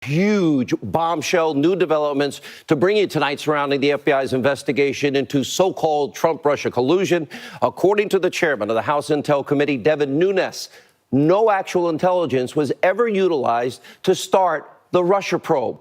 Huge bombshell, new developments to bring you tonight surrounding the FBI's investigation into so-called Trump-Russia collusion. According to the chairman of the House Intel Committee, Devin Nunes, no actual intelligence was ever utilized to start the Russia probe.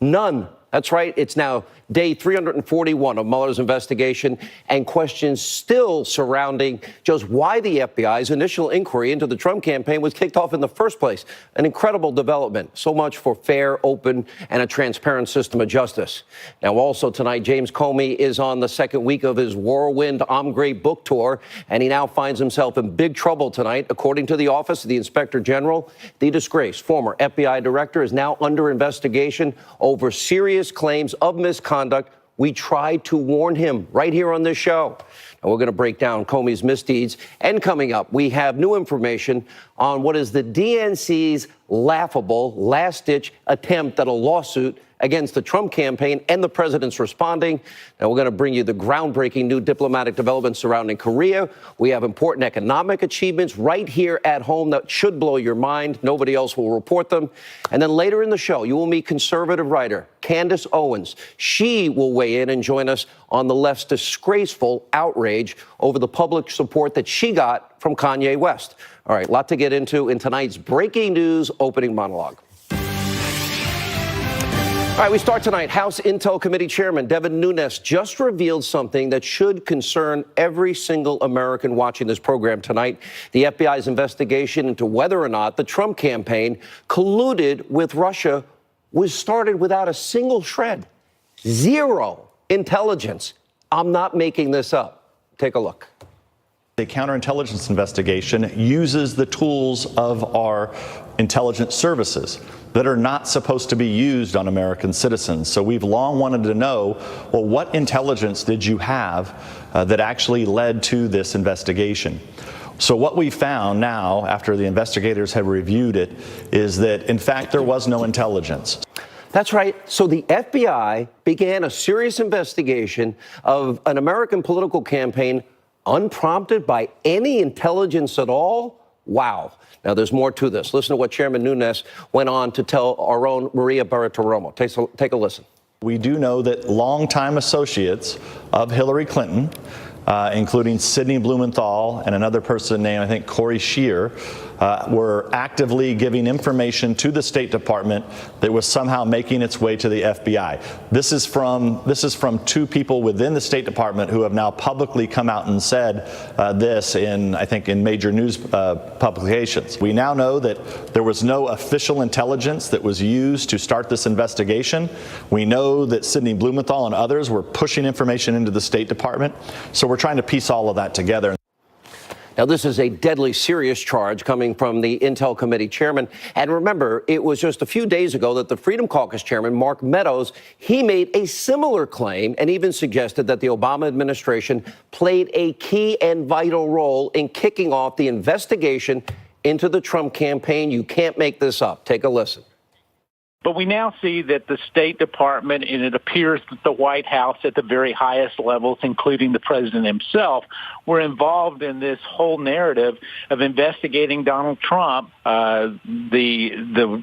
None. That's right. It's now day 341 of Mueller's investigation, and questions still surrounding just why the FBI's initial inquiry into the Trump campaign was kicked off in the first place. An incredible development. So much for fair, open, and a transparent system of justice. Now, also tonight, James Comey is on the second week of his whirlwind I'm Great book tour, and he now finds himself in big trouble tonight. According to the Office of the Inspector General, the disgraced former FBI director is now under investigation over serious claims of misconduct. We tried to warn him right here on this show. And we're going to break down Comey's misdeeds. And coming up, we have new information on what is the DNC's laughable last-ditch attempt at a lawsuit against the Trump campaign, and the president's responding. Now, we're going to bring you the groundbreaking new diplomatic developments surrounding Korea. We have important economic achievements right here at home that should blow your mind. Nobody else will report them. And then later in the show, you will meet conservative writer Candace Owens. She will weigh in and join us on the left's disgraceful outrage over the public support that she got from Kanye West. All right, a lot to get into in tonight's breaking news opening monologue. All right, we start tonight. House Intel Committee Chairman Devin Nunes just revealed something that should concern every single American watching this program tonight. The FBI's investigation into whether or not the Trump campaign colluded with Russia was started without a single shred. Zero intelligence. I'm not making this up. Take a look. The counterintelligence investigation uses the tools of our intelligence services that are not supposed to be used on American citizens. So we've long wanted to know, well, what intelligence did you have that actually led to this investigation? So what we found now, after the investigators have reviewed it, is that, in fact, there was no intelligence. That's right. So the FBI began a serious investigation of an American political campaign unprompted by any intelligence at all? Wow. Now, there's more to this. Listen to what Chairman Nunes went on to tell our own Maria Bartiromo. Take a listen. We do know that longtime associates of Hillary Clinton, including Sidney Blumenthal and another person named, I think, Corey Scheer, were actively giving information to the State Department that was somehow making its way to the FBI. This is from two people within the State Department who have now publicly come out and said this in, I think, in major news publications. We now know that there was no official intelligence that was used to start this investigation. We know that Sidney Blumenthal and others were pushing information into the State Department. So we're trying to piece all of that together. Now, this is a deadly serious charge coming from the Intel Committee chairman. And remember, it was just a few days ago that the Freedom Caucus chairman, Mark Meadows, he made a similar claim and even suggested that the Obama administration played a key and vital role in kicking off the investigation into the Trump campaign. You can't make this up. Take a listen. But we now see that the State Department, and it appears that the White House at the very highest levels, including the president himself, were involved in this whole narrative of investigating Donald Trump. The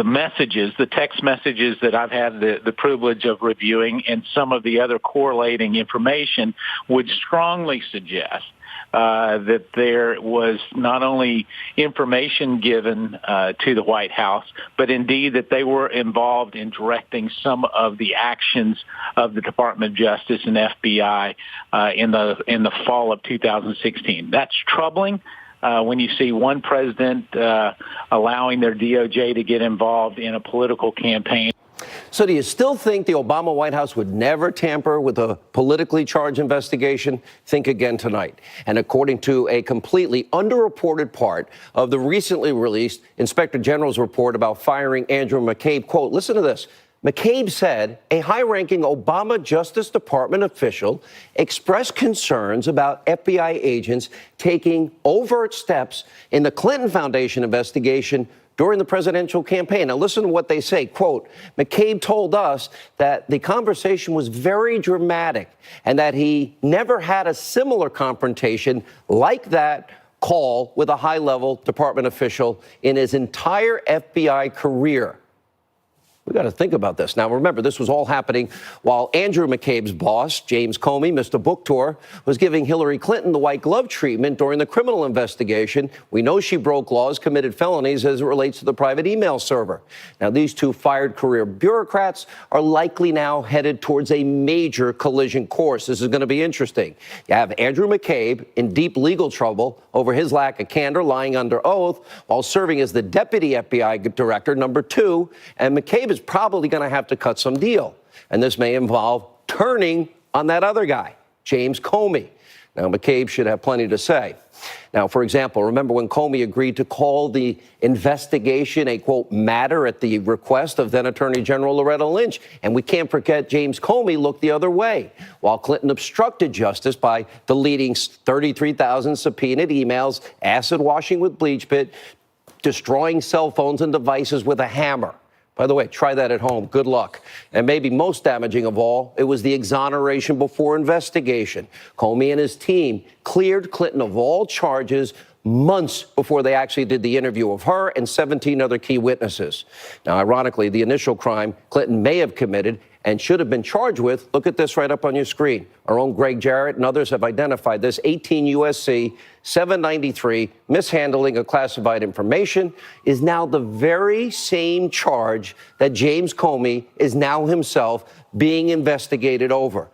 messages, the text messages that I've had the privilege of reviewing, and some of the other correlating information would strongly suggest that there was not only information given to the White House, but indeed that they were involved in directing some of the actions of the Department of Justice and FBI in the fall of 2016. That's troubling. When you see one president allowing their DOJ to get involved in a political campaign. So do you still think the Obama White House would never tamper with a politically charged investigation? Think again tonight. And according to a completely underreported part of the recently released Inspector General's report about firing Andrew McCabe, quote, listen to this. McCabe said a high-ranking Obama Justice Department official expressed concerns about FBI agents taking overt steps in the Clinton Foundation investigation during the presidential campaign. Now, listen to what they say. Quote, McCabe told us that the conversation was very dramatic and that he never had a similar confrontation like that call with a high-level department official in his entire FBI career. We got to think about this. Now, remember, this was all happening while Andrew McCabe's boss, James Comey, Mr. Book Tour, was giving Hillary Clinton the white glove treatment during the criminal investigation. We know she broke laws, committed felonies as it relates to the private email server. Now, these two fired career bureaucrats are likely now headed towards a major collision course. This is going to be interesting. You have Andrew McCabe in deep legal trouble over his lack of candor, lying under oath, while serving as the deputy FBI director, number 2, and McCabe is probably going to have to cut some deal. And this may involve turning on that other guy, James Comey. Now, McCabe should have plenty to say. Now, for example, remember when Comey agreed to call the investigation a, quote, matter at the request of then Attorney General Loretta Lynch? And we can't forget James Comey looked the other way, while Clinton obstructed justice by deleting 33,000 subpoenaed emails, acid washing with bleach pit, destroying cell phones and devices with a hammer. By the way, try that at home. Good luck. And maybe most damaging of all, it was the exoneration before investigation. Comey and his team cleared Clinton of all charges months before they actually did the interview of her and 17 other key witnesses. Now, ironically, the initial crime Clinton may have committed and should have been charged with, look at this right up on your screen. Our own Greg Jarrett and others have identified this, 18 U.S.C. 793, mishandling of classified information, is now the very same charge that James Comey is now himself being investigated over.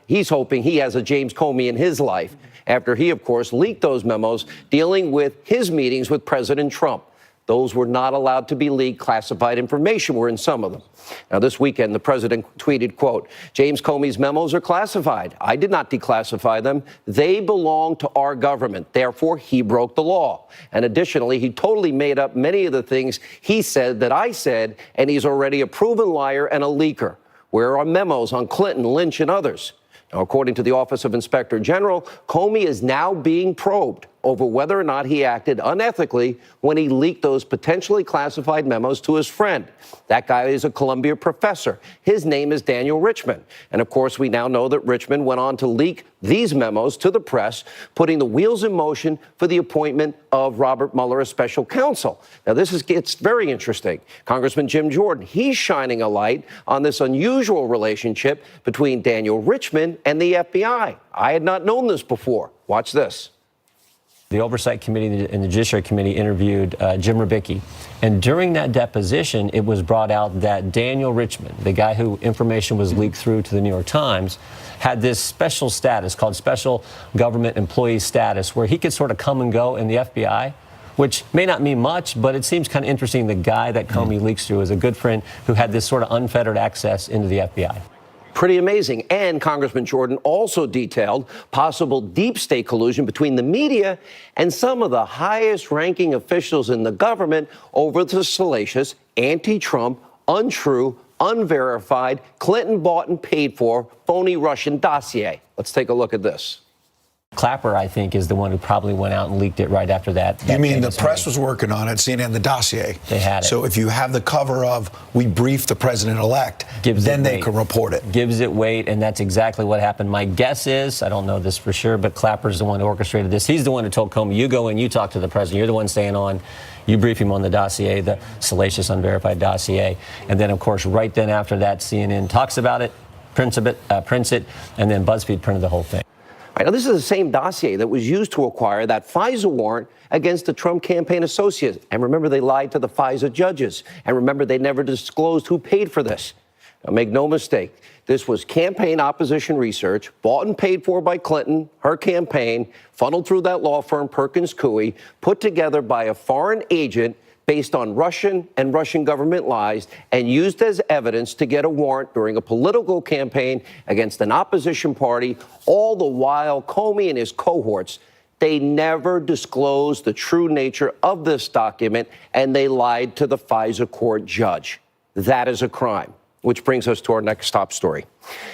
He's hoping he has a James Comey in his life after he, of course, leaked those memos dealing with his meetings with President Trump. Those were not allowed to be leaked. Classified information were in some of them. Now, this weekend, the president tweeted, quote, James Comey's memos are classified. I did not declassify them. They belong to our government. Therefore, he broke the law. And additionally, he totally made up many of the things he said that I said, and he's already a proven liar and a leaker. Where are memos on Clinton, Lynch, and others? Now, according to the Office of Inspector General, Comey is now being probed over whether or not he acted unethically when he leaked those potentially classified memos to his friend. That guy is a Columbia professor. His name is Daniel Richman. And of course, we now know that Richman went on to leak these memos to the press, putting the wheels in motion for the appointment of Robert Mueller as special counsel. Now, it's very interesting. Congressman Jim Jordan, he's shining a light on this unusual relationship between Daniel Richman and the FBI. I had not known this before. Watch this. The Oversight Committee and the Judiciary Committee interviewed Jim Rubicki. And during that deposition, it was brought out that Daniel Richman, the guy who information was leaked through to the New York Times, had this special status called Special Government Employee Status, where he could sort of come and go in the FBI, which may not mean much, but it seems kind of interesting. The guy that Comey leaks through is a good friend who had this sort of unfettered access into the FBI. Pretty amazing. And Congressman Jordan also detailed possible deep state collusion between the media and some of the highest ranking officials in the government over the salacious, anti-Trump, untrue, unverified, Clinton bought and paid for phony Russian dossier. Let's take a look at this. Clapper, I think, is the one who probably went out and leaked it right after that. You mean the press was working on it, CNN, the dossier? They had it. So if you have the cover of, we briefed the president-elect, then they can report it. Gives it weight, and that's exactly what happened. My guess is, I don't know this for sure, but Clapper's the one who orchestrated this. He's the one who told Comey, you go in, you talk to the president. You're the one staying on. You brief him on the dossier, the salacious, unverified dossier. And then, of course, right then after that, CNN talks about it, prints it, and then BuzzFeed printed the whole thing. Right, now, this is the same dossier that was used to acquire that FISA warrant against the Trump campaign associates. And remember, they lied to the FISA judges. And remember, they never disclosed who paid for this. Now, make no mistake, this was campaign opposition research, bought and paid for by Clinton, her campaign, funneled through that law firm, Perkins Coie, put together by a foreign agent based on Russian and Russian government lies, and used as evidence to get a warrant during a political campaign against an opposition party, all the while Comey and his cohorts, they never disclosed the true nature of this document, and they lied to the FISA court judge. That is a crime, which brings us to our next top story.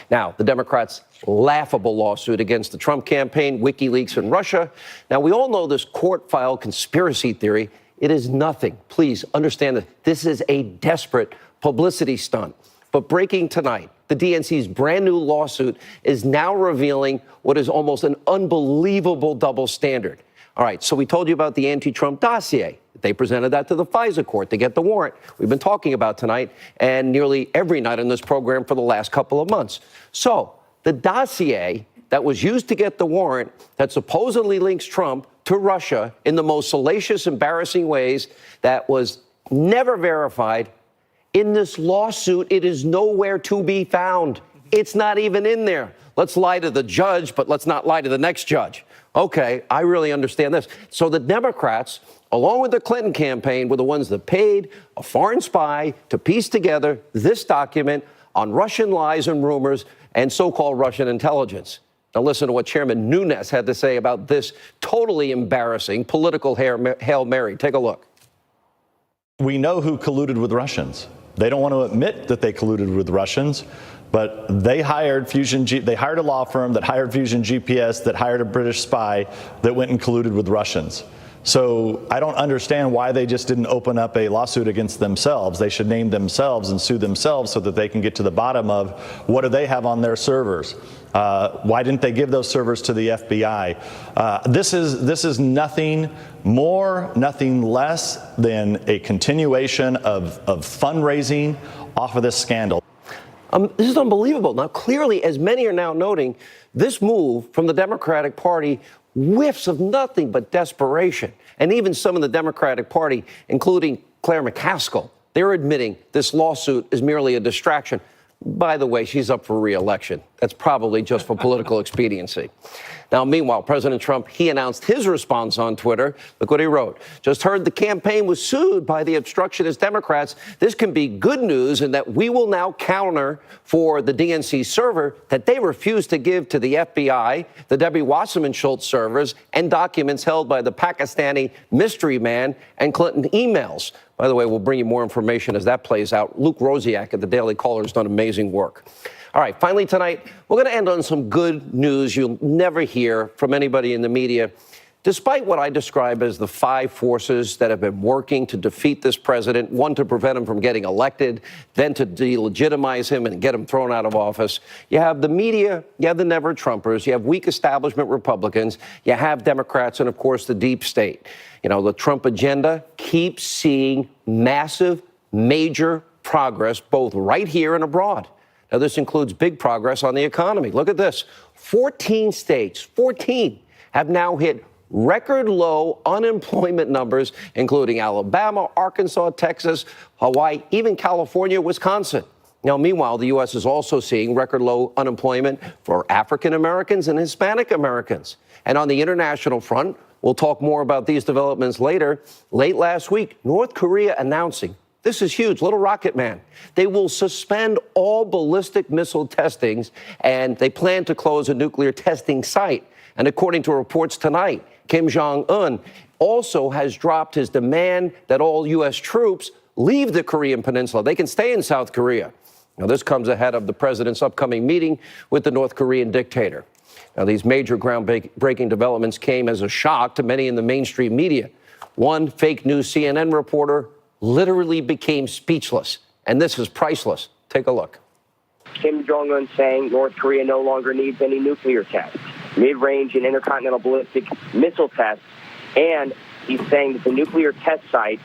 Now, the Democrats' laughable lawsuit against the Trump campaign, WikiLeaks, and Russia. Now, we all know this court-filed conspiracy theory. It is nothing. Please understand that this is a desperate publicity stunt. But breaking tonight, the DNC's brand new lawsuit is now revealing what is almost an unbelievable double standard. All right, so we told you about the anti-Trump dossier. They presented that to the FISA court to get the warrant we've been talking about tonight and nearly every night on this program for the last couple of months. So the dossier that was used to get the warrant that supposedly links Trump to Russia in the most salacious, embarrassing ways that was never verified. In this lawsuit, it is nowhere to be found. It's not even in there. Let's lie to the judge, but let's not lie to the next judge. Okay, I really understand this. So the Democrats, along with the Clinton campaign, were the ones that paid a foreign spy to piece together this document on Russian lies and rumors and so-called Russian intelligence. Now listen to what Chairman Nunes had to say about this totally embarrassing political Hail Mary. Take a look. We know who colluded with Russians. They don't want to admit that they colluded with Russians, but they hired they hired a law firm that hired Fusion GPS, that hired a British spy that went and colluded with Russians. So I don't understand why they just didn't open up a lawsuit against themselves. They should name themselves and sue themselves so that they can get to the bottom of what do they have on their servers. Why didn't they give those servers to the FBI? This is nothing more, nothing less than a continuation of fundraising off of this scandal. This is unbelievable. Now, clearly, as many are now noting, this move from the Democratic Party whiffs of nothing but desperation. And even some in the Democratic Party, including Claire McCaskill, they're admitting this lawsuit is merely a distraction. By the way, she's up for re-election. That's probably just for political expediency. Now, meanwhile, President Trump, he announced his response on Twitter. Look what he wrote. Just heard the campaign was sued by the obstructionist Democrats. This can be good news in that we will now counter for the DNC server that they refused to give to the FBI, the Debbie Wasserman Schultz servers, and documents held by the Pakistani mystery man and Clinton emails. By the way, we'll bring you more information as that plays out. Luke Rosiak at the Daily Caller has done amazing work. All right, finally tonight, we're going to end on some good news you'll never hear from anybody in the media. Despite what I describe as the 5 forces that have been working to defeat this president, one to prevent him from getting elected, then to delegitimize him and get him thrown out of office, you have the media, you have the never-Trumpers, you have weak establishment Republicans, you have Democrats, and, of course, the deep state. You know, the Trump agenda keeps seeing massive, major progress both right here and abroad. Now, this includes big progress on the economy. Look at this. 14 states, 14, have now hit record low unemployment numbers, including Alabama, Arkansas, Texas, Hawaii, even California, Wisconsin. Now, meanwhile, the U.S. is also seeing record low unemployment for African Americans and Hispanic Americans. And on the international front, we'll talk more about these developments later. Late last week, North Korea announcing, this is huge, little rocket man, they will suspend all ballistic missile testings, and they plan to close a nuclear testing site. And according to reports tonight, Kim Jong-un also has dropped his demand that all U.S. troops leave the Korean peninsula. They can stay in South Korea. Now, this comes ahead of the president's upcoming meeting with the North Korean dictator. Now, these major groundbreaking developments came as a shock to many in the mainstream media. One fake news CNN reporter literally became speechless, and this is priceless. Take a look. Kim Jong-un saying North Korea no longer needs any nuclear tests, mid-range and intercontinental ballistic missile tests, and he's saying that the nuclear test site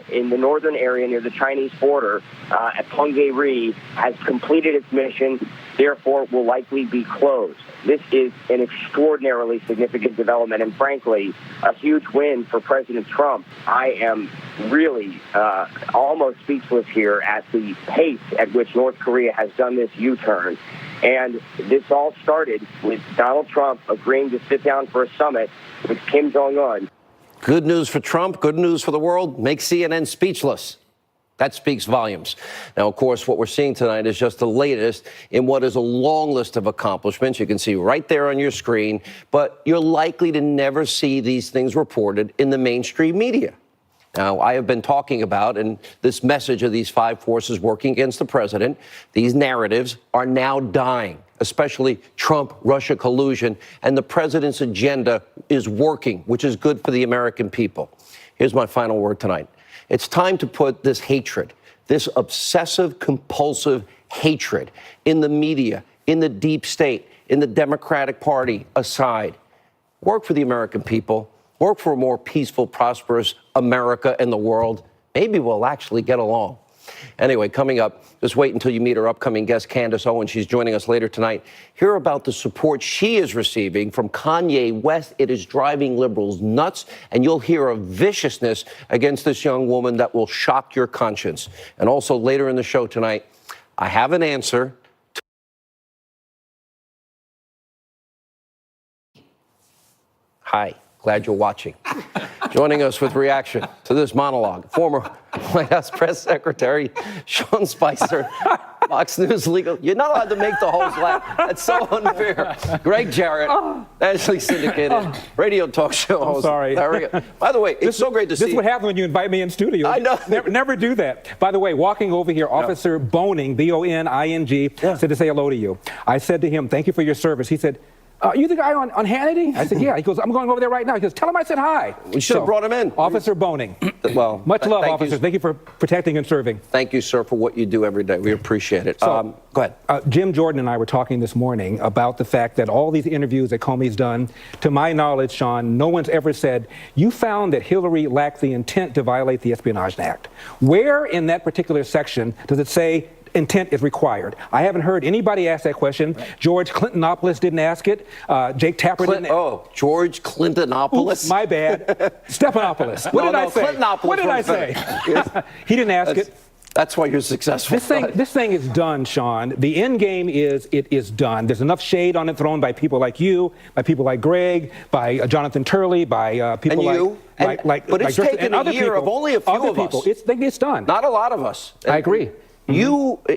in the northern area near the Chinese border at Punggye-ri has completed its mission, therefore will likely be closed. This is an extraordinarily significant development and, frankly, a huge win for President Trump. I am really almost speechless here at the pace at which North Korea has done this U-turn. And this all started with Donald Trump agreeing to sit down for a summit with Kim Jong-un. Good news for Trump, good news for the world, makes CNN speechless. That speaks volumes. Now, of course, what we're seeing tonight is just the latest in what is a long list of accomplishments. You can see right there on your screen, but you're likely to never see these things reported in the mainstream media. Now, I have been talking about, and this message of these 5 forces working against the president, these narratives are now dying, especially Trump-Russia collusion, and the president's agenda is working, which is good for the American people. Here's my final word tonight. It's time to put this hatred, this obsessive-compulsive hatred in the media, in the deep state, in the Democratic Party aside. Work for the American people. work for a more peaceful, prosperous America and the world, maybe we'll actually get along. Anyway, coming up, just wait until you meet our upcoming guest, Candace Owen. She's joining us later tonight. Hear about the support she is receiving from Kanye West. It is driving liberals nuts, and you'll hear of viciousness against this young woman that will shock your conscience. And also later in the show tonight, I have an answer. Hi, glad you're watching. Joining us with reaction to this monologue, former White House Press Secretary Sean Spicer, Fox News legal. You're not allowed to make the host laugh. That's so unfair. Greg Jarrett, nationally syndicated radio talk show host. Sorry. By the way, it's so great to see. This is what happens when you invite me in studio. I know. Never do that. By the way, walking over here, Officer Boning, B-O-N-I-N-G, said to say hello to you. I said to him, thank you for your service. He said, you the guy on Hannity? I said, yeah. He goes, I'm going over there right now. He goes, tell him I said hi. We should have brought him in. Officer Boning. Well, much love, officers. Thank you for protecting and serving. Thank you, sir, for what you do every day. We appreciate it. So, go ahead. Jim Jordan and I were talking this morning about the fact that all these interviews that Comey's done, to my knowledge, Sean, no one's ever said, you found that Hillary lacked the intent to violate the Espionage Act. Where in that particular section does it say intent is required? I haven't heard anybody ask that question. Right. George Clintonopoulos didn't ask it. Jake Tapper didn't. Oh, George Clintonopoulos. Oops, my bad. Stephanopoulos. What did I say? What did I say? He didn't ask it. That's why you're successful. This thing is done, Sean. The end game is it is done. There's enough shade on it thrown by people like you, by people like Greg, by Jonathan Turley, by people like but it's like taken a year of only a few of us. It's done. Not a lot of us. I agree.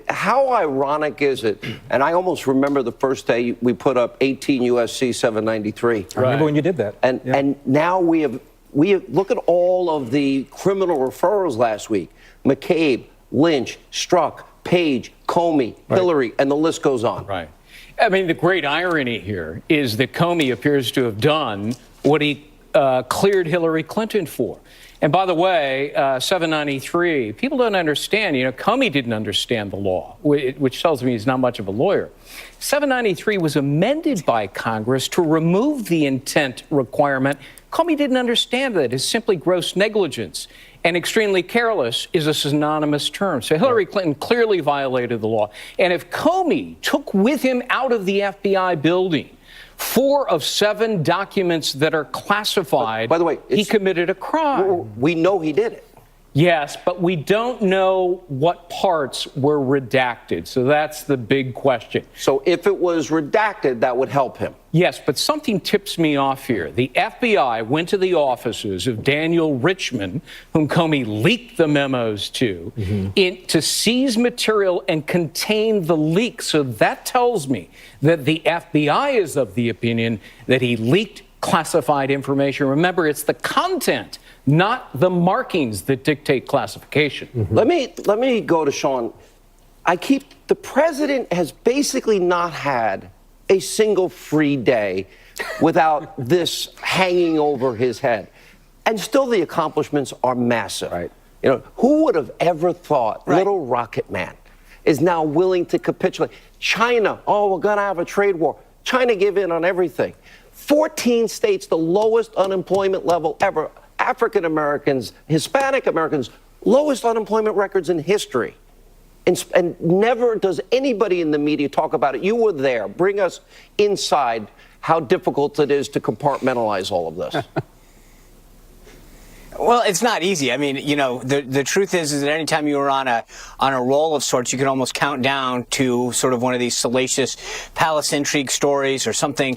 How ironic is it? And I almost remember the first day we put up 18 USC 793. I remember when you did that. And now we have look at all of the criminal referrals last week. McCabe, Lynch, Strzok, Page, Comey, Hillary, and the list goes on. Right. I mean, the great irony here is that Comey appears to have done what he cleared Hillary Clinton for. And by the way, 793, people don't understand. You know, Comey didn't understand the law, which tells me he's not much of a lawyer. 793 was amended by Congress to remove the intent requirement. Comey didn't understand that. It's simply gross negligence. And extremely careless is a synonymous term. So Hillary Clinton clearly violated the law. And if Comey took with him out of the FBI building 4 of 7 documents that are classified, by the way, he committed a crime. We know he did it. Yes, but we don't know what parts were redacted. So that's the big question. So if it was redacted, that would help him. Yes, but something tips me off here. The FBI went to the offices of Daniel Richman, whom Comey leaked the memos to, to seize material and contain the leak. So that tells me that the FBI is of the opinion that he leaked classified information. Remember, it's the content, not the markings, that dictate classification. Let me go to Sean. The president has basically not had a single free day without this hanging over his head. And still the accomplishments are massive. Right. You know, who would have ever thought little Rocket Man is now willing to capitulate? China, we're going to have a trade war. China gave in on everything. 14 states, the lowest unemployment level ever. African Americans, Hispanic Americans, lowest unemployment records in history. And never does anybody in the media talk about it. You were there. Bring us inside how difficult it is to compartmentalize all of this. Well, it's not easy. I mean, you know, the truth is that anytime you were on a roll of sorts, you could almost count down to sort of one of these salacious palace intrigue stories or something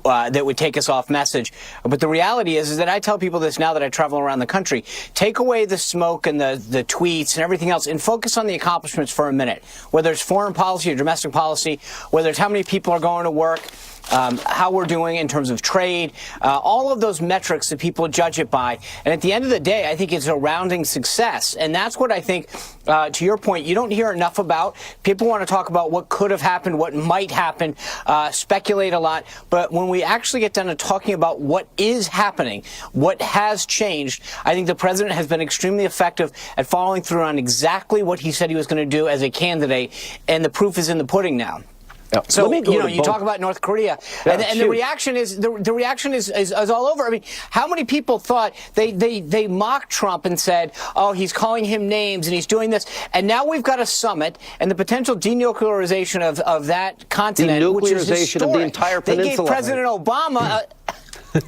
that would take us off message. But the reality is that I tell people this now that I travel around the country. Take away the smoke and the tweets and everything else and focus on the accomplishments for a minute. Whether it's foreign policy or domestic policy, whether it's how many people are going to work, how we're doing in terms of trade, all of those metrics that people judge it by. And at the end of the day, I think it's a rounding success. And that's what I think, to your point, you don't hear enough about. People want to talk about what could have happened, what might happen, speculate a lot. But when we actually get down to talking about what is happening, what has changed, I think the president has been extremely effective at following through on exactly what he said he was going to do as a candidate. And the proof is in the pudding now. So Let me go to you both. talk about North Korea, Yeah, and the reaction is the reaction is all over. I mean, how many people thought they mocked Trump and said, "Oh, he's calling him names and he's doing this," and now we've got a summit and the potential denuclearization of that continent, which is historic. Of the entire peninsula. They gave President Obama.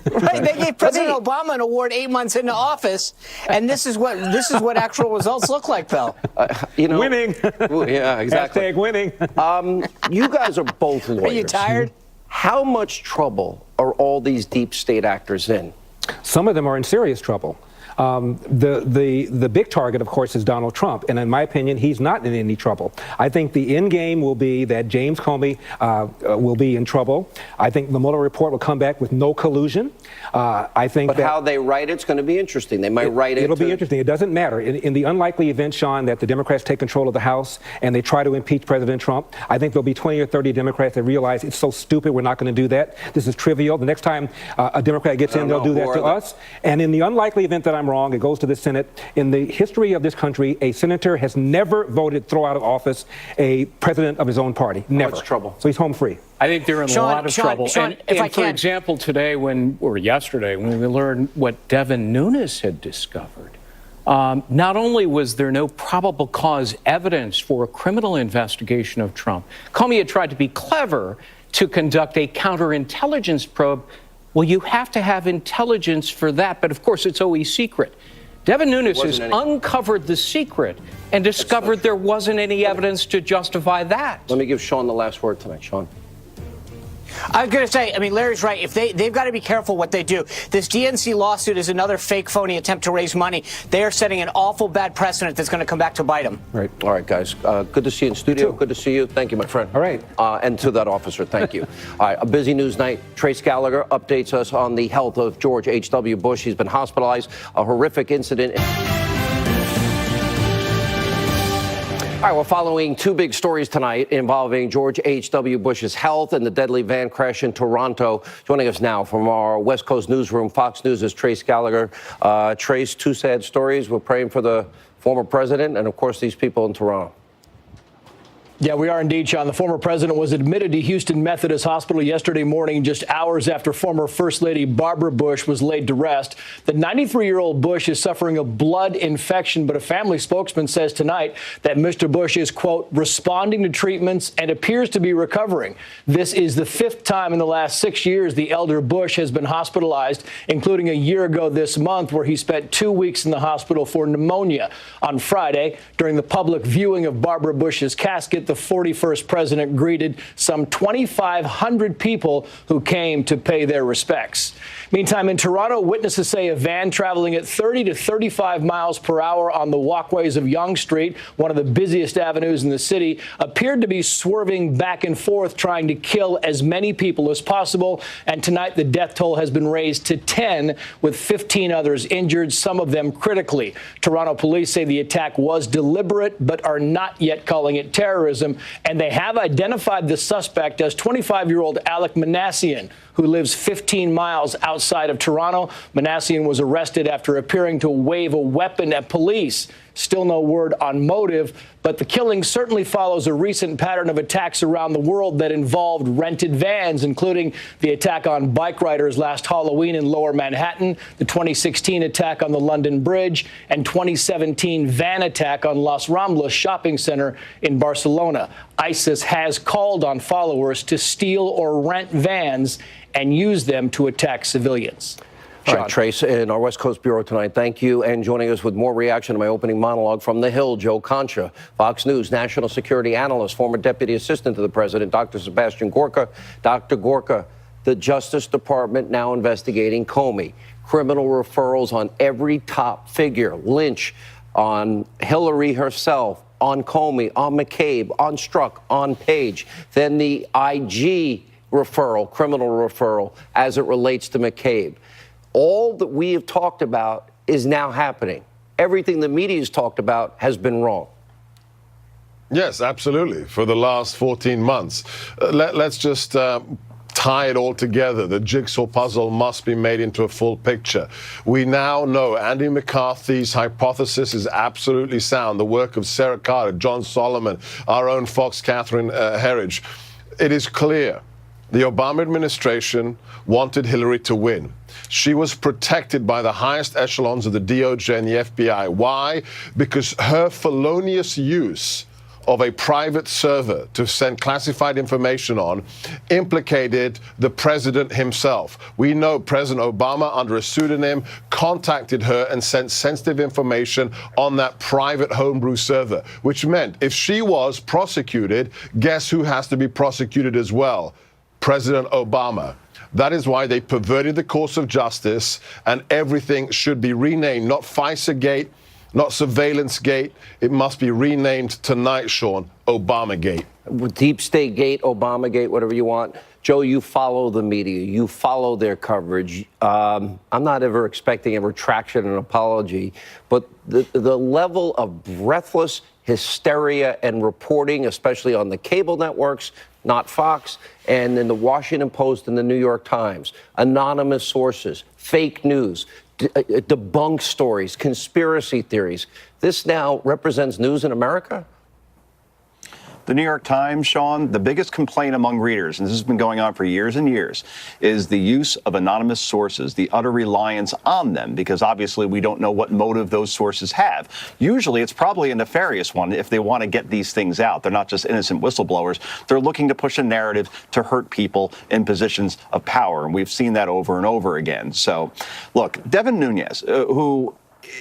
Right, they gave President Obama an award 8 months into office, and this is what actual results look like, Bill. Winning. Yeah, exactly. Hashtag winning. You guys are both lawyers. Are you tired? How much trouble are all these deep state actors in? Some of them are in serious trouble. The big target, of course, is Donald Trump, and in my opinion, he's not in any trouble. I think the end game will be that James Comey will be in trouble. I think the Mueller report will come back with no collusion. I think But how they write it's going to be interesting. They might write it. It'll be interesting. It doesn't matter. In the unlikely event, Sean, that the Democrats take control of the House and they try to impeach President Trump, I think there'll be 20 or 30 Democrats that realize it's so stupid, we're not going to do that. This is trivial. The next time a Democrat gets in, they'll do that to us. And in the unlikely event that I'm wrong, it goes to the Senate. In the history of this country, a senator has never voted throw out of office a president of his own party. Never. Much trouble. So he's home free. I think they're in a lot of trouble. Sean, and for example, today or yesterday, when we learned what Devin Nunes had discovered, not only was there no probable cause evidence for a criminal investigation of Trump, Comey had tried to be clever to conduct a counterintelligence probe. Well, you have to have intelligence for that, but of course it's always secret. Devin Nunes has uncovered the secret and discovered there wasn't any evidence to justify that. Let me give Sean the last word tonight. Sean. I was going to say, I mean, Larry's right. If they've got to be careful what they do. This DNC lawsuit is another fake, phony attempt to raise money. They are setting an awful bad precedent that's going to come back to bite them. Right. All right, guys. Good to see you in studio. Good to see you. Thank you, my friend. All right. And to that officer, thank you. All right, a busy news night. Trace Gallagher updates us on the health of George H.W. Bush. He's been hospitalized. A horrific incident. All right, we're following two big stories tonight involving George H.W. Bush's health and the deadly van crash in Toronto. Joining us now from our West Coast newsroom, Fox News, is Trace Gallagher. Trace, two sad stories. We're praying for the former president and, of course, these people in Toronto. Yeah, we are indeed, Sean. The former president was admitted to Houston Methodist Hospital yesterday morning, just hours after former First Lady Barbara Bush was laid to rest. The 93-year-old Bush is suffering a blood infection, but a family spokesman says tonight that Mr. Bush is, quote, responding to treatments and appears to be recovering. This is the fifth time in the last 6 years the elder Bush has been hospitalized, including a year ago this month where he spent 2 weeks in the hospital for pneumonia. On Friday, during the public viewing of Barbara Bush's casket, the 41st president greeted some 2,500 people who came to pay their respects. Meantime, in Toronto, witnesses say a van traveling at 30 to 35 miles per hour on the walkways of Yonge Street, one of the busiest avenues in the city, appeared to be swerving back and forth, trying to kill as many people as possible. And tonight, the death toll has been raised to 10, with 15 others injured, some of them critically. Toronto police say the attack was deliberate, but are not yet calling it terrorism. And they have identified the suspect as 25-year-old Alec Manassian, who lives 15 miles outside of Toronto. Manassian was arrested after appearing to wave a weapon at police. Still no word on motive, but the killing certainly follows a recent pattern of attacks around the world that involved rented vans, including the attack on bike riders last Halloween in Lower Manhattan, the 2016 attack on the London Bridge, and 2017 van attack on Las Ramblas shopping center in Barcelona. ISIS has called on followers to steal or rent vans and use them to attack civilians. All right, Trace, in our West Coast Bureau tonight, thank you. And joining us with more reaction to my opening monologue from the Hill, Joe Concha, Fox News national security analyst, former deputy assistant to the president, Dr. Sebastian Gorka. Dr. Gorka, the Justice Department now investigating Comey. Criminal referrals on every top figure, Lynch, on Hillary herself, on Comey, on McCabe, on Strzok, on Page. Then the IG referral, criminal referral, as it relates to McCabe. All that we have talked about is now happening. Everything the media has talked about has been wrong. Yes, absolutely. For the last 14 months. Let's just tie it all together. The jigsaw puzzle must be made into a full picture. We now know Andy McCarthy's hypothesis is absolutely sound. The work of Sarah Carter, John Solomon, our own Fox, Catherine Herridge. it is clear the Obama administration wanted Hillary to win. She was protected by the highest echelons of the DOJ and the FBI. Why? Because her felonious use of a private server to send classified information on implicated the president himself. We know President Obama, under a pseudonym, contacted her and sent sensitive information on that private homebrew server, which meant if she was prosecuted, guess who has to be prosecuted as well? President Obama. That is why they perverted the course of justice, and everything should be renamed, not FISA-gate, not Surveillance Gate. It must be renamed tonight, Sean, Obama Gate. Deep State Gate, Obama Gate, whatever you want. Joe, you follow the media. You follow their coverage. I'm not ever expecting a retraction, an apology, but the level of breathless hysteria and reporting, especially on the cable networks, not Fox, and in the Washington Post and the New York Times, anonymous sources, fake news, debunk stories, conspiracy theories. This now represents news in America? The New York Times, Sean, the biggest complaint among readers, and this has been going on for years and years, is the use of anonymous sources, the utter reliance on them, because obviously we don't know what motive those sources have. Usually it's probably a nefarious one if they want to get these things out. They're not just innocent whistleblowers. They're looking to push a narrative to hurt people in positions of power, and we've seen that over and over again. So, look, Devin Nunes, who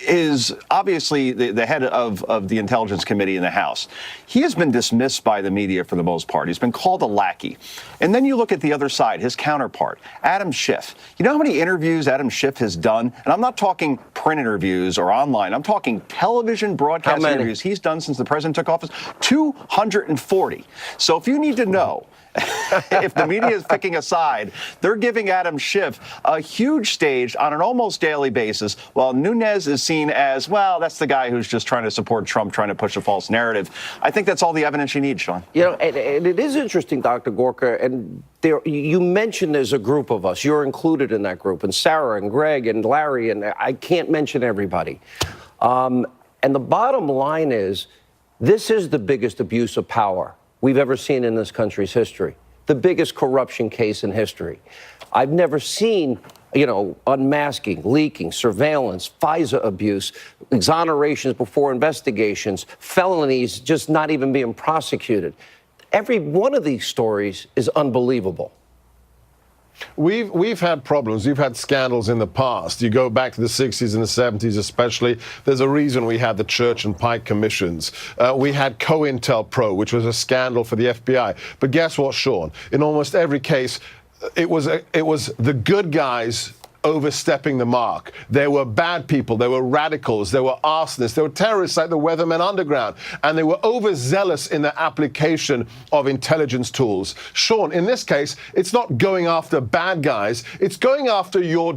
is obviously the head of the Intelligence Committee in the House. He has been dismissed by the media for the most part. He's been called a lackey. And then you look at the other side, his counterpart, Adam Schiff. You know how many interviews Adam Schiff has done? And I'm not talking print interviews or online. I'm talking television broadcast interviews he's done since the president took office. 240. So if you need to know if the media is picking a side, they're giving Adam Schiff a huge stage on an almost daily basis, while Nunes is seen as, well, that's the guy who's just trying to support Trump, trying to push a false narrative. I think that's all the evidence you need, Sean. You know, and it is interesting, Dr. Gorka, and you mentioned there's a group of us. You're included in that group, and Sarah and Greg and Larry, and I can't mention everybody. And the bottom line is, this is the biggest abuse of power we've ever seen in this country's history, the biggest corruption case in history. I've never seen, unmasking, leaking, surveillance, FISA abuse, exonerations before investigations, felonies just not even being prosecuted. Every one of these stories is unbelievable. We've had problems. We've had scandals in the past. You go back to the 60s and the 70s especially. There's a reason we had the Church and Pike commissions. We had COINTELPRO, which was a scandal for the FBI. But guess what, Sean? In almost every case, it was the good guys overstepping the mark. There were bad people, there were radicals, there were arsonists, there were terrorists like the Weathermen Underground, and they were overzealous in the application of intelligence tools. Sean, in this case, it's not going after bad guys, it's going after your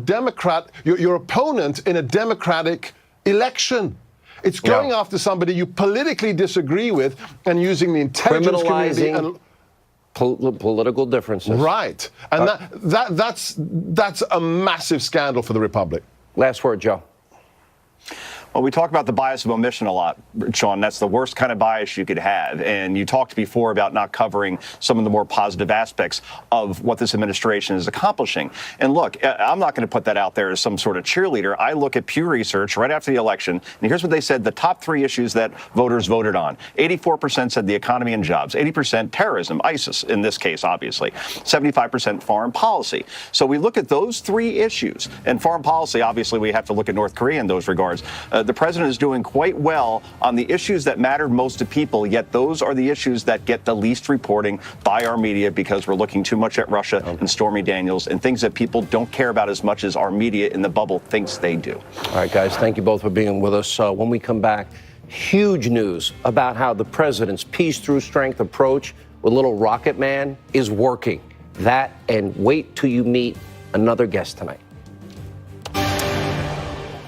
opponent in a democratic election. It's going after somebody you politically disagree with and using the intelligence community and political differences. Right. And that's a massive scandal for the Republic. Last word, Joe. Well, we talk about the bias of omission a lot, Sean. That's the worst kind of bias you could have. And you talked before about not covering some of the more positive aspects of what this administration is accomplishing. And look, I'm not going to put that out there as some sort of cheerleader. I look at Pew Research right after the election, and here's what they said: the top 3 issues that voters voted on. 84% said the economy and jobs, 80% terrorism, ISIS in this case, obviously, 75% foreign policy. So we look at those 3 issues, and foreign policy, obviously, we have to look at North Korea in those regards. The president is doing quite well on the issues that matter most to people, yet those are the issues that get the least reporting by our media because we're looking too much at Russia and Stormy Daniels and things that people don't care about as much as our media in the bubble thinks they do. All right, guys, thank you both for being with us. When we come back, huge news about how the president's peace through strength approach with Little Rocket Man is working. That, and wait till you meet another guest tonight.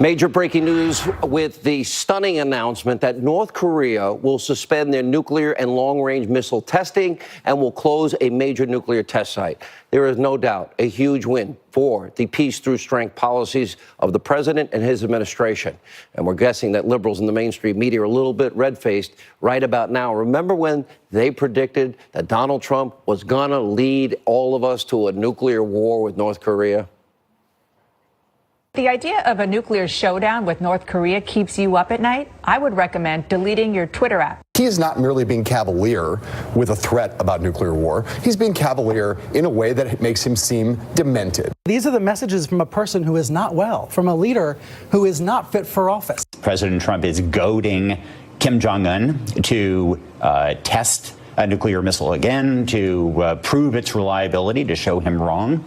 Major breaking news with the stunning announcement that North Korea will suspend their nuclear and long-range missile testing and will close a major nuclear test site. There is no doubt a huge win for the peace through strength policies of the president and his administration. And we're guessing that liberals in the mainstream media are a little bit red-faced right about now. Remember when they predicted that Donald Trump was going to lead all of us to a nuclear war with North Korea? The idea of a nuclear showdown with North Korea keeps you up at night? I would recommend deleting your Twitter app. He is not merely being cavalier with a threat about nuclear war. He's being cavalier in a way that makes him seem demented. These are the messages from a person who is not well, from a leader who is not fit for office. President Trump is goading Kim Jong-un to test a nuclear missile again, to prove its reliability, to show him wrong.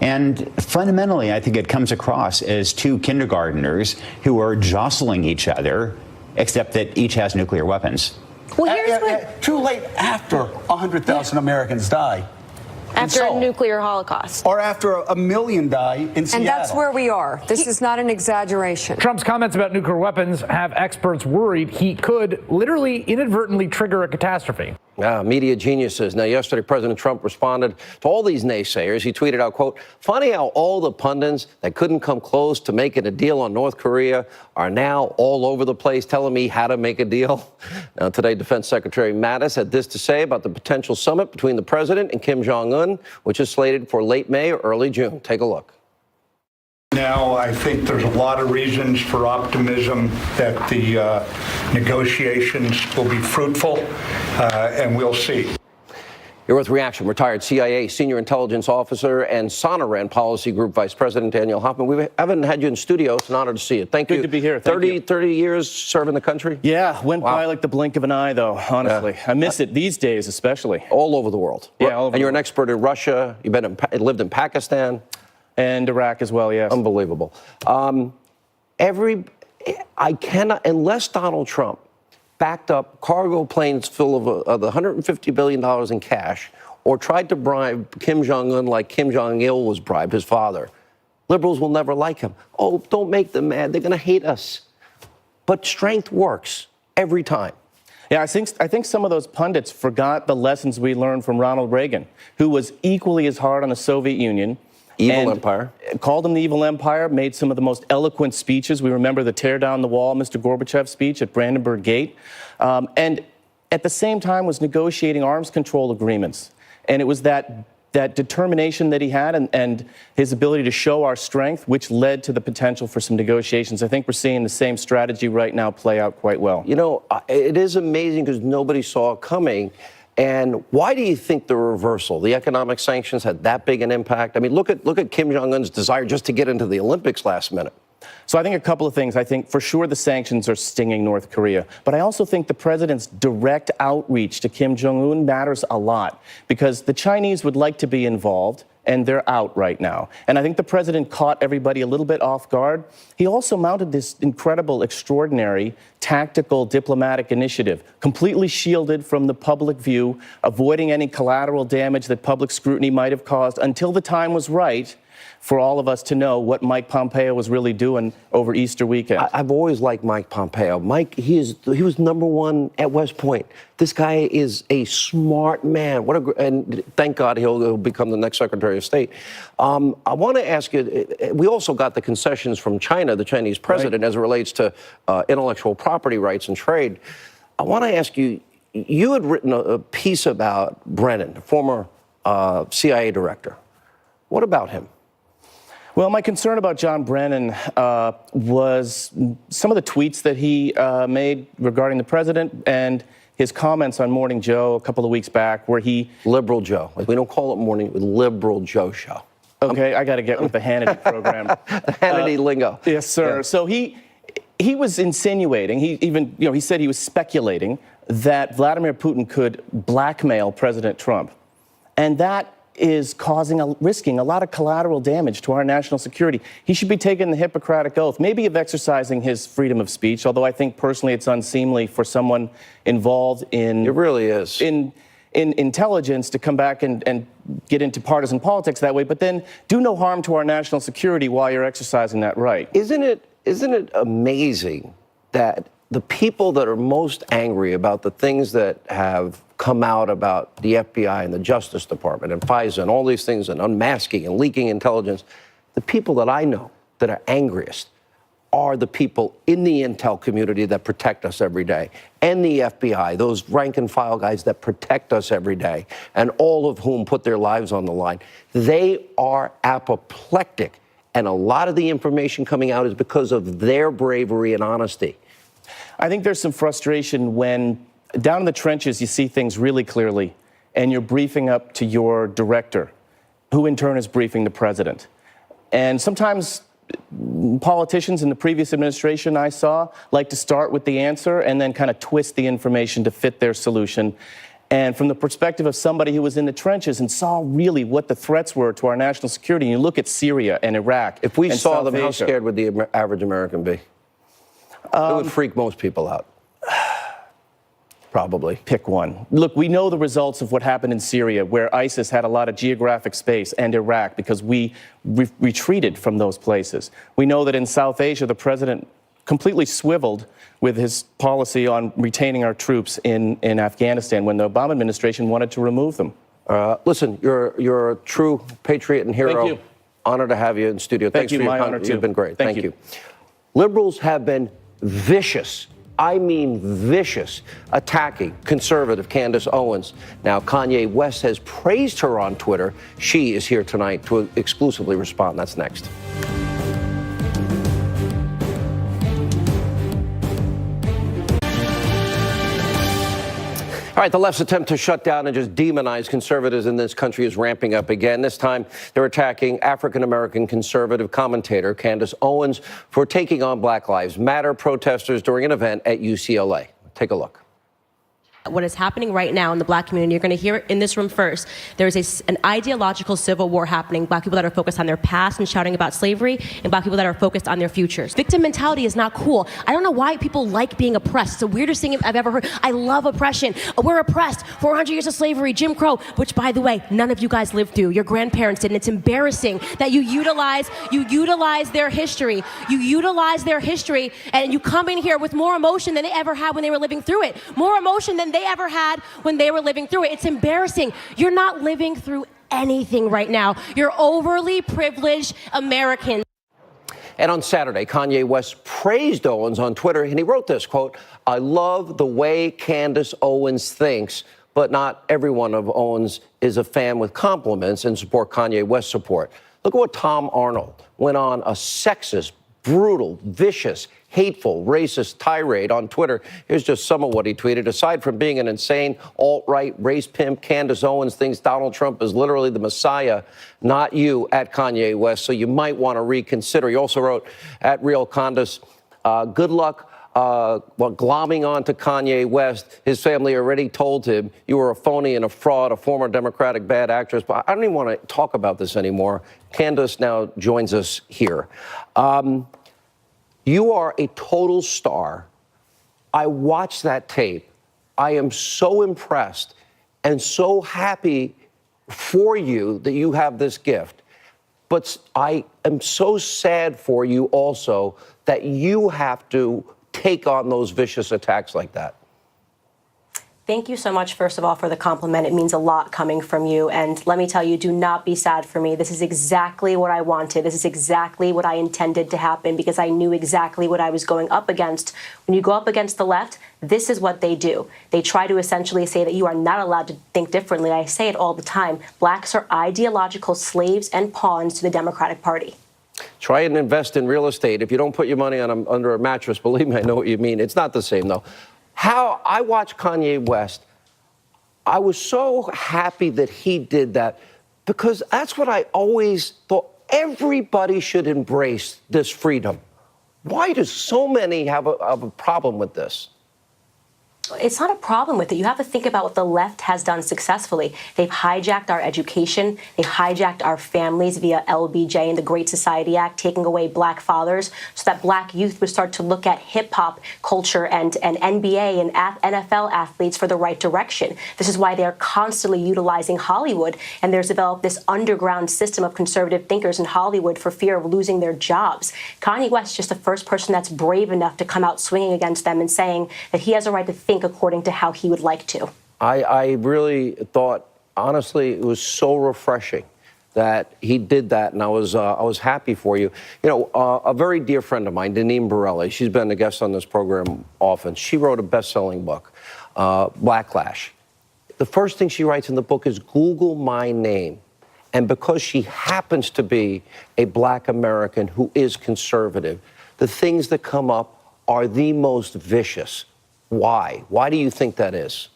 And fundamentally, I think it comes across as two kindergartners who are jostling each other, except that each has nuclear weapons. Well, here's what... Too late after 100,000 Americans die. After a nuclear holocaust. Or after a million die in Seattle. And that's where we are. This is not an exaggeration. Trump's comments about nuclear weapons have experts worried he could literally inadvertently trigger a catastrophe. Media geniuses. Now, yesterday, President Trump responded to all these naysayers. He tweeted out, quote, "Funny how all the pundits that couldn't come close to making a deal on North Korea are now all over the place telling me how to make a deal." Now, today, Defense Secretary Mattis had this to say about the potential summit between the president and Kim Jong-un, which is slated for late May or early June. Take a look. Now, I think there's a lot of reasons for optimism that the negotiations will be fruitful, and we'll see. Here with reaction, retired CIA senior intelligence officer and Sonoran Policy Group Vice President Daniel Hoffman. We haven't had you in studio. It's an honor to see you. Thank you. Good to be here. Thank you. 30 years serving the country? Yeah, went by like the blink of an eye, though, honestly. Yeah. I miss it these days, especially. All over the world. Yeah, all over and you're an expert in Russia. You've been lived in Pakistan. And Iraq as well, yes. Unbelievable. I cannot, unless Donald Trump backed up cargo planes full of the $150 billion in cash or tried to bribe Kim Jong-un like Kim Jong-il was bribed, his father, liberals will never like him. Oh, don't make them mad. They're going to hate us. But strength works every time. Yeah, I think some of those pundits forgot the lessons we learned from Ronald Reagan, who was equally as hard on the Soviet Union. Evil empire. Called him the evil empire, made some of the most eloquent speeches. We remember the tear down the wall, Mr. Gorbachev speech at Brandenburg Gate. And at the same time was negotiating arms control agreements. And it was that determination that he had and his ability to show our strength, which led to the potential for some negotiations. I think we're seeing the same strategy right now play out quite well. You know, it is amazing because nobody saw it coming. And why do you think the reversal, the economic sanctions, had that big an impact? I mean, look at Kim Jong-un's desire just to get into the Olympics last minute. So I think a couple of things. I think for sure the sanctions are stinging North Korea. But I also think the president's direct outreach to Kim Jong-un matters a lot because the Chinese would like to be involved, and they're out right now. And I think the president caught everybody a little bit off guard. He also mounted this incredible, extraordinary, tactical diplomatic initiative, completely shielded from the public view, avoiding any collateral damage that public scrutiny might have caused until the time was right for all of us to know what Mike Pompeo was really doing over Easter weekend. I've always liked Mike Pompeo. Mike, he was #1 at West Point. This guy is a smart man. And thank God he'll become the next Secretary of State. I want to ask you, we also got the concessions from China, the Chinese president, as it relates to intellectual property rights and trade. I want to ask you, you had written a piece about Brennan, former CIA director. What about him? Well, my concern about John Brennan was some of the tweets that he made regarding the president and his comments on Morning Joe a couple of weeks back where he... Liberal Joe. We don't call it Morning, Liberal Joe show. Okay, I got to get with the Hannity program. The Hannity lingo. Yes, sir. Yeah. So he was insinuating, he said he was speculating that Vladimir Putin could blackmail President Trump. And that is risking a lot of collateral damage to our national security. He should be taking the Hippocratic Oath, maybe of exercising his freedom of speech, although I think personally it's unseemly for someone involved in... It really is. In intelligence to come back and get into partisan politics that way, but then do no harm to our national security while you're exercising that right. Isn't it isn't it amazing that the people that are most angry about the things that have come out about the FBI and the Justice Department and FISA and all these things and unmasking and leaking intelligence, the people that I know that are angriest are the people in the intel community that protect us every day, and the FBI, those rank and file guys that protect us every day, and all of whom put their lives on the line. They are apoplectic, and a lot of the information coming out is because of their bravery and honesty. I think there's some frustration when down in the trenches you see things really clearly, and you're briefing up to your director, who in turn is briefing the president. And sometimes politicians in the previous administration I saw like to start with the answer and then kind of twist the information to fit their solution. And from the perspective of somebody who was in the trenches and saw really what the threats were to our national security, and you look at Syria and Iraq. If we and saw South them, how Asia, scared would the average American be? It would freak most people out. Probably. Pick one. Look, we know the results of what happened in Syria, where ISIS had a lot of geographic space, and Iraq, because we retreated from those places. We know that in South Asia, the president completely swiveled with his policy on retaining our troops in Afghanistan when the Obama administration wanted to remove them. Listen, you're a true patriot and hero. Thank you. Honor to have you in studio. Thank Thanks you. for your My time. honor, too. You've been great. Thank you. Liberals have been vicious. I mean vicious, attacking conservative Candace Owens. Now, Kanye West has praised her on Twitter. She is here tonight to exclusively respond. That's next. All right, the left's attempt to shut down and just demonize conservatives in this country is ramping up again. This time, they're attacking African-American conservative commentator Candace Owens for taking on Black Lives Matter protesters during an event at UCLA. Take a look. What is happening right now in the black community, you're going to hear it in this room first. There's an ideological civil war happening. Black people that are focused on their past and shouting about slavery, and black people that are focused on their futures. Victim mentality is not cool. I don't know why people like being oppressed. It's the weirdest thing I've ever heard. I love oppression. We're oppressed. 400 years of slavery, Jim Crow, which, by the way, none of you guys lived through. Your grandparents did, and it's embarrassing that you utilize their history. You utilize their history, and you come in here with more emotion than they ever had when they were living through it. More emotion than they ever had when they were living through it. It's embarrassing. You're not living through anything right now. You're overly privileged Americans. And on Saturday, Kanye West praised Owens on Twitter, and he wrote this, quote, "I love the way Candace Owens thinks, but not everyone of Owens is a fan with compliments and support Kanye West support." Look at what Tom Arnold went on a sexist, brutal, vicious, hateful, racist tirade on Twitter. Here's just some of what he tweeted. Aside from being an insane alt-right race pimp, Candace Owens thinks Donald Trump is literally the Messiah, not you, at Kanye West. So you might want to reconsider. He also wrote, at Real Candace, good luck glomming on to Kanye West. His family already told him you were a phony and a fraud, a former Democratic bad actress. But I don't even want to talk about this anymore. Candace now joins us here. You are a total star. I watched that tape. I am so impressed and so happy for you that you have this gift. But I am so sad for you also that you have to take on those vicious attacks like that. Thank you so much, first of all, for the compliment. It means a lot coming from you. And let me tell you, do not be sad for me. This is exactly what I wanted. This is exactly what I intended to happen, because I knew exactly what I was going up against. When you go up against the left, this is what they do. They try to essentially say that you are not allowed to think differently. I say it all the time. Blacks are ideological slaves and pawns to the Democratic Party. Try and invest in real estate. If you don't put your money under a mattress, believe me, I know what you mean. It's not the same, though. How I watched Kanye West, I was so happy that he did that, because that's what I always thought. Everybody should embrace this freedom. Why do so many have a problem with this? It's not a problem with it. You have to think about what the left has done successfully. They've hijacked our education. They've hijacked our families via LBJ and the Great Society Act, taking away black fathers so that black youth would start to look at hip-hop culture and NBA and NFL athletes for the right direction. This is why they're constantly utilizing Hollywood, and there's developed this underground system of conservative thinkers in Hollywood for fear of losing their jobs. Kanye West is just the first person that's brave enough to come out swinging against them and saying that he has a right to think according to how he would like to. I really thought, honestly, it was so refreshing that he did that, and I was happy for you. You know, a very dear friend of mine, Deneen Borelli, she's been a guest on this program often. She wrote a best-selling book, Blacklash. The first thing she writes in the book is Google my name. And because she happens to be a black American who is conservative, the things that come up are the most vicious. Why? Why do you think that is?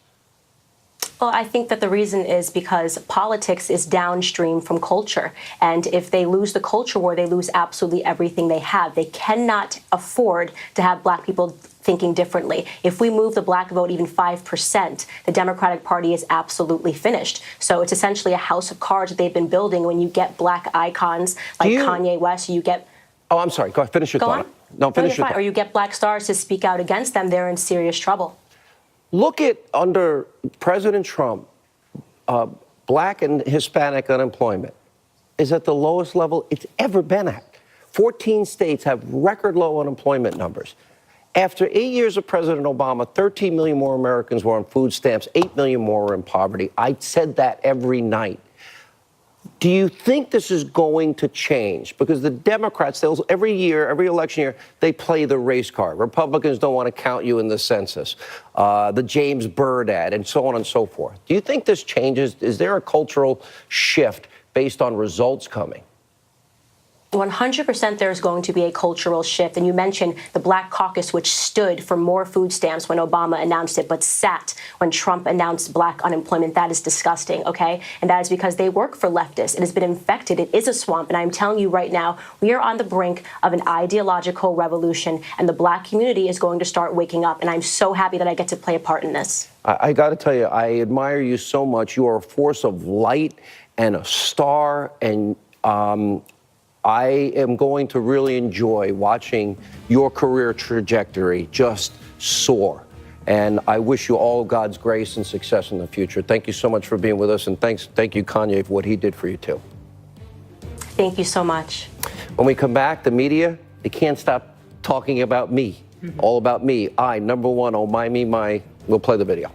Well, I think that the reason is because politics is downstream from culture. And if they lose the culture war, they lose absolutely everything they have. They cannot afford to have black people thinking differently. If we move the black vote even 5%, the Democratic Party is absolutely finished. So it's essentially a house of cards that they've been building. When you get black icons like Kanye West, you get... Oh, I'm sorry. Go ahead. Finish your thought. No, finish your thought. Or you get black stars to speak out against them, they're in serious trouble. Look at under President Trump, black and Hispanic unemployment is at the lowest level it's ever been at. 14 states have record low unemployment numbers. After 8 years of President Obama, 13 million more Americans were on food stamps, 8 million more were in poverty. I said that every night. Do you think this is going to change? Because the Democrats, every year, every election year, they play the race card. Republicans don't want to count you in the census, the James Byrd ad, and so on and so forth. Do you think this changes? Is there a cultural shift based on results coming? 100% there's going to be a cultural shift. And you mentioned the Black Caucus, which stood for more food stamps when Obama announced it, but sat when Trump announced black unemployment. That is disgusting, okay? And that is because they work for leftists. It has been infected. It is a swamp. And I'm telling you right now, we are on the brink of an ideological revolution, and the black community is going to start waking up. And I'm so happy that I get to play a part in this. I got to tell you, I admire you so much. You are a force of light and a star, and I am going to really enjoy watching your career trajectory just soar. And I wish you all God's grace and success in the future. Thank you so much for being with us. And thank you, Kanye, for what he did for you, too. Thank you so much. When we come back, the media, they can't stop talking about me. All about me. I, number one, oh, my, me, my. We'll play the video.